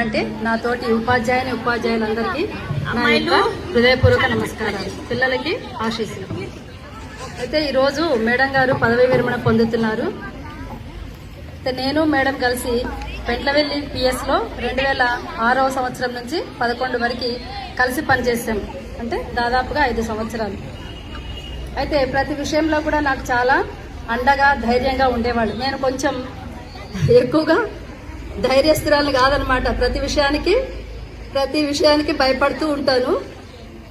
అంటే నా తోటి ఉపాధ్యాయులందరికీ నా యొక్క హృదయపూర్వక నమస్కారాలు, పిల్లలకి ఆశీస్సులు. అయితే ఈరోజు మేడం గారు పదవీ విరమణ పొందుతున్నారు. నేను మేడం కలిసి పెంట్లవెల్లి పిఎస్లో 2006వ సంవత్సరం నుంచి 11 వరకు కలిసి పనిచేసాం. అంటే దాదాపుగా 5 సంవత్సరాలు. అయితే ప్రతి విషయంలో కూడా నాకు చాలా అండగా ధైర్యంగా ఉండేవాళ్ళు. నేను కొంచెం ఎక్కువగా ధైర్యస్తురాలు కాదనమాట. ప్రతి విషయానికి భయపడుతూ ఉంటాను.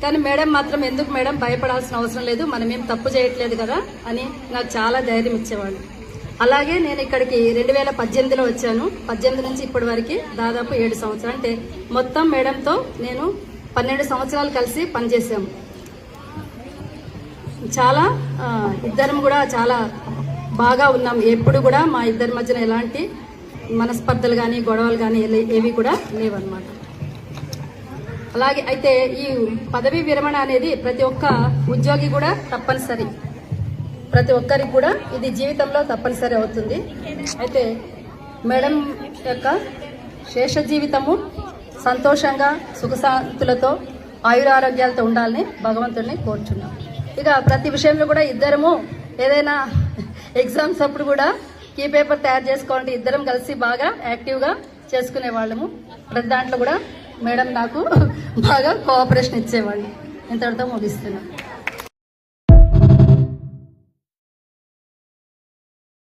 కానీ మేడం మాత్రం ఎందుకు మేడం భయపడాల్సిన అవసరం లేదు, మనం ఏం తప్పు చేయట్లేదు కదా అని నాకు చాలా ధైర్యం ఇచ్చేవాళ్ళు. అలాగే నేను ఇక్కడికి 2018లో వచ్చాను. 18 నుంచి ఇప్పటి వరకు దాదాపు 7 సంవత్సరాలు. అంటే మొత్తం మేడంతో నేను 12 సంవత్సరాలు కలిసి పనిచేసాము. చాలా ఇద్దరం కూడా చాలా బాగా ఉన్నాం. ఎప్పుడు కూడా మా ఇద్దరి మధ్యన ఎలాంటి మనస్పర్ధలు కానీ గొడవలు కానీ ఏవి కూడా లేవన్నమాట. అలాగే అయితే ఈ పదవీ విరమణ అనేది ప్రతి ఒక్క ఉద్యోగి కూడా తప్పనిసరి, ప్రతి ఒక్కరికి కూడా ఇది జీవితంలో తప్పనిసరి అవుతుంది. అయితే మేడం యొక్క శేష జీవితము సంతోషంగా సుఖశాంతులతో ఆయురారోగ్యాలతో ఉండాలని భగవంతుడిని కోరుచున్నాం. ఇక ప్రతి విషయంలో కూడా ఇద్దరము ఏదైనా ఎగ్జామ్స్ అప్పుడు కూడా కీ పేపర్ తయారు చేసుకోవాలంటే ఇద్దరం కలిసి బాగా యాక్టివ్గా చేసుకునే వాళ్ళము. ప్రతి దాంట్లో కూడా మేడం నాకు బాగా కోఆపరేషన్ ఇచ్చేవాళ్ళు. ఇంతటితో ముగిస్తున్నాం.